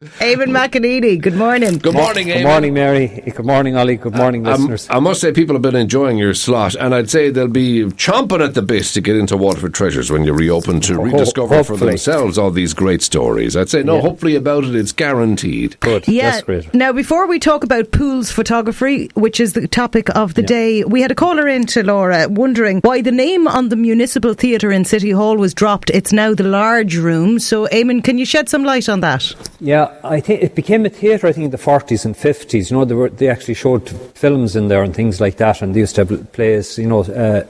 Eamonn McEneaney, good morning. Good morning, Eamonn. Good morning, Mary. Good morning, Ollie. Good morning, listeners. I must say, people have been enjoying your slot, and I'd say they'll be chomping at the bit to get into Waterford Treasures when you reopen to rediscover for themselves all these great stories. I'd say, hopefully about it, it's guaranteed. Good, that's great. Now, before we talk about Poole's photography, which is the topic of the day, we had a caller in to Laura wondering why the name on the Municipal Theatre in City Hall was dropped. It's now the Large Room. So, Eamonn, can you shed some light on that? Yeah, I think it became a theatre, I think, in the 40s and 50s. You know, they actually showed films in there and things like that, and they used to have plays,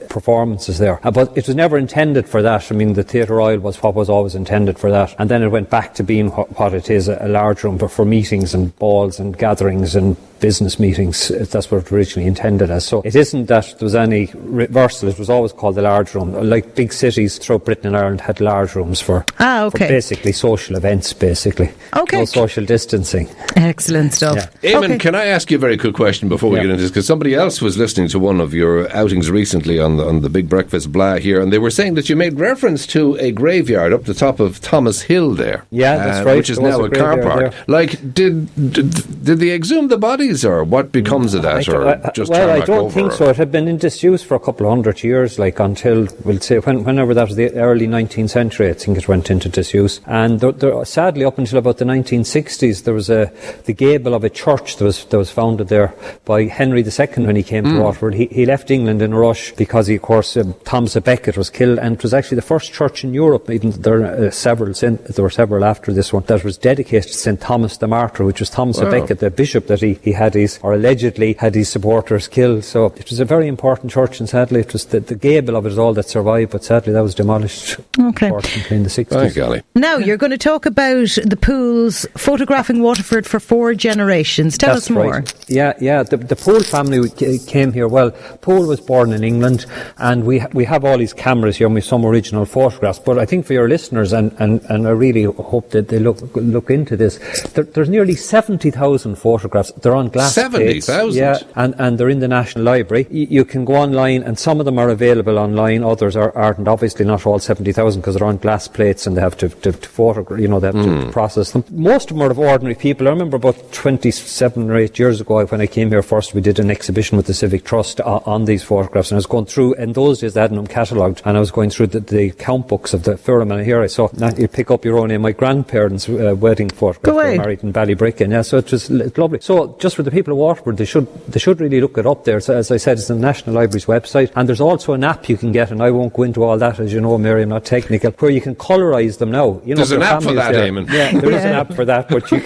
performances there. But it was never intended for that. I mean, the Theatre Royal was what was always intended for that. And then it went back to being what it is, a large room for meetings and balls and gatherings and business meetings. That's what it originally intended as. So it isn't that there was any reversal. It was always called the large room. Like big cities throughout Britain and Ireland had large rooms for basically social events, basically. Okay. No social distancing. Excellent stuff. Yeah. Eamonn, can I ask you a very quick question before we get into this? Because somebody else was listening to one of your outings recently on the Big Breakfast Blah here, and they were saying that you made reference to a graveyard up the top of Thomas Hill there. Yeah, that's right. Which is now a car park. There. Like, did they exhume the bodies, or what becomes of that? I don't think so. It had been in disuse for a couple of 100 years, like until, we'll say, whenever that was the early 19th century, I think it went into disuse. And sadly, up until about the 1960s, there was the gable of a church that was founded there by Henry II when he came to Waterford. He left England in a rush because, of course, Thomas a Becket was killed, and it was actually the first church in Europe, even there were several after this one, that was dedicated to St. Thomas the Martyr, which was Thomas a Becket, the bishop that he had allegedly had his supporters killed. So it was a very important church, and sadly it was the gable of it is all that survived, but sadly that was demolished in the 60s. Now you're going to talk about the Pooles photographing Waterford for 4 generations. Tell us more. Right. Yeah. The Poole family came here. Well, Poole was born in England, and we have all these cameras here and we have some original photographs. But I think for your listeners, and I really hope that they look into this, there's nearly 70,000 photographs. They're on glass 70,000? Yeah, and they're in the National Library. You can go online, and some of them are available online, others aren't. Obviously not all 70,000, because they're on glass plates and they have to photograph, they have to process them. Most of them are of ordinary people. I remember about 27 or 8 years ago when I came here first, we did an exhibition with the Civic Trust on these photographs, and I was going through, in those days they had them catalogued, and I was going through the count books of the firm, and here I saw, you pick up your own name, my grandparents' wedding photograph. They were married in Ballybricken, so it was lovely. So just for the people of Waterford, they should really look it up there. So, as I said, it's the National Library's website, and there's also an app you can get, and I won't go into all that, as you know, Mary, I'm not technical, where you can colorise them now. There's an app for that, Eamonn. Yeah, there is an app for that, but you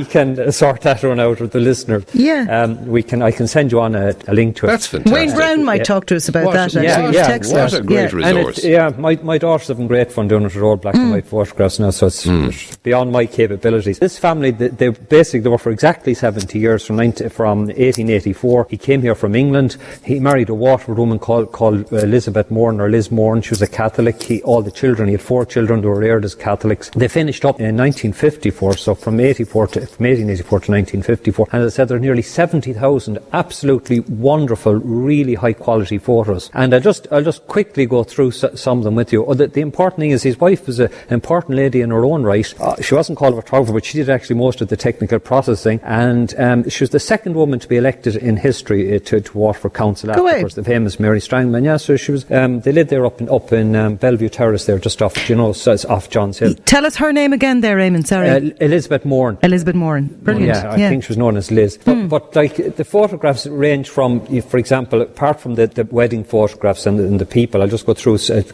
can sort that one out with the listener. Yeah. I can send you on a link to it. That's fantastic. Wayne Brown might talk to us about that. What a great resource. My daughters have been great fun doing it with all black and white photographs now, so it's beyond my capabilities. This family, they were for exactly 70 years, from 1884. He came here from England. He married a Waterford woman called Elizabeth Moran, or Liz Moran. She was a Catholic. All the children, he had 4 children, they were reared as Catholics. They finished up in 1954, so from 1884 to 1954. And as I said, there are nearly 70,000 absolutely wonderful, really high quality photos. And I'll just quickly go through some of them with you. The important thing is his wife was an important lady in her own right. She wasn't called a photographer, but she did actually most of the technical processing. And she was the second woman to be elected in history to Waterford Council after, of course, the famous Mary Strangman. Yeah, so she was. They lived there up in Bellevue Terrace there, just off John's Hill. Tell us her name again there, Eamonn, sorry. Elizabeth Moran. Elizabeth Moran. Brilliant. Yeah, I think she was known as Liz. But like the photographs range from, for example, apart from the wedding photographs and the people, I'll just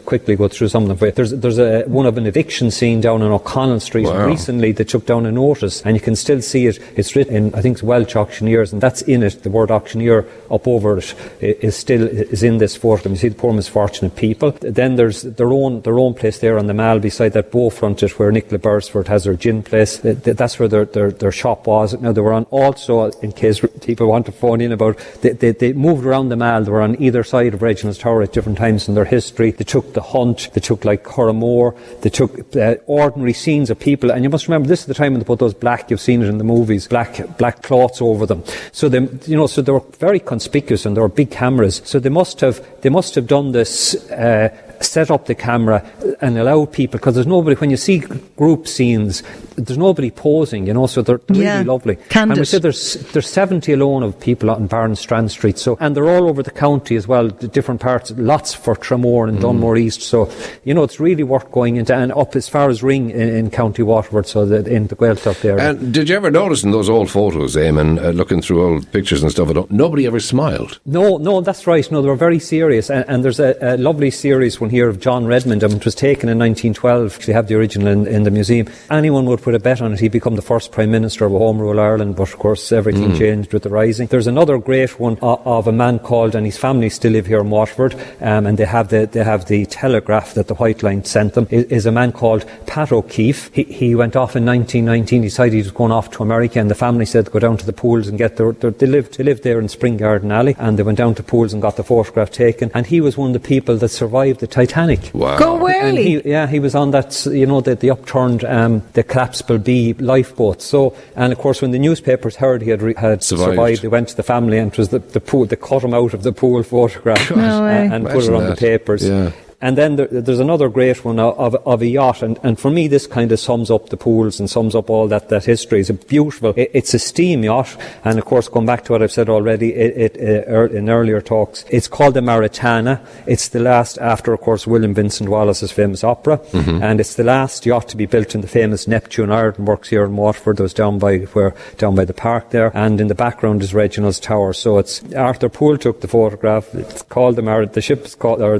quickly go through some of them. There's one of an eviction scene down on O'Connell Street. Wow. Recently they took down a notice, and you can still see it. It's written in, I think, Welsh auctioneers, and that's in it. The word auctioneer up over it is in this photograph. You see the poor misfortunate people. Then there's their own place there on the Mall beside that bow frontage where Nicola Beresford has her gin place. That's where their shop was. Now they were on, also, in case people want to phone in about, they moved around the Mall. They were on either side of Reginald's Tower at different times in their history. They took the hunt. They took like Corrimore. They took ordinary scenes of people. And you must remember, this is the time when they put those black, you've seen it in the movies, black cloths over them. So they were very conspicuous, and there were big cameras. So they must have done this set up the camera and allow people, because there's nobody, when you see group scenes, there's nobody posing, so they're really lovely. Candid. And we said there's 70 alone of people out in Barnes-Strand Street, and they're all over the county as well, the different parts, lots for Tramore and Dunmore East, so it's really worth going into, and up as far as Ring in County Waterford, so that in the Gaeltacht there. And did you ever notice in those old photos, Eamon, looking through old pictures and stuff, nobody ever smiled? No, that's right. No, they were very serious, and there's a lovely serious one here of John Redmond, and it was taken in 1912. They have the original in the museum. Anyone would put a bet on it, he'd become the first Prime Minister of Home Rule Ireland, but of course everything changed with the Rising. There's another great one of a man called, and his family still live here in Waterford, and they have the telegraph that the White Line sent them, is a man called Pat O'Keefe. He went off in 1919, he decided he was going off to America, and the family said go down to the Pooles and get they lived there in Spring Garden Alley, and they went down to Pooles and got the photograph taken, and he was one of the people that survived the Titanic. Wow. Go away! And he was on that, the upturned, the collapsible B lifeboat. So, and of course when the newspapers heard he had survived, they went to the family, and it was the Poole, they cut him out of the Poole photograph and put it on the papers. Yeah. And then there's another great one of a yacht, and for me this kind of sums up the Pooles and sums up all that history. It's a beautiful, it's a steam yacht, and of course going back to what I've said already in earlier talks, it's called the Maritana. It's the last, after of course William Vincent Wallace's famous opera, and it's the last yacht to be built in the famous Neptune Ironworks here in Waterford. That was down by the park there, and in the background is Reginald's Tower. So it's Arthur Poole took the photograph. It's called the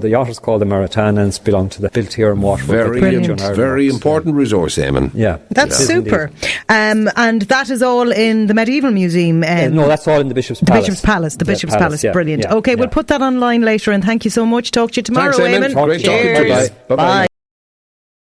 yacht is called the Maritana, and it's built here in Waterford. Very important resource, Eamon. Yeah, that's super. And that is all in the Medieval Museum. No, that's all in the Bishop's Palace. The Bishop's Palace. Yeah. Brilliant. Yeah. Okay, we'll put that online later, and thank you so much. Talk to you tomorrow, Thanks, Eamon. Eamon. Great talking to you. Bye.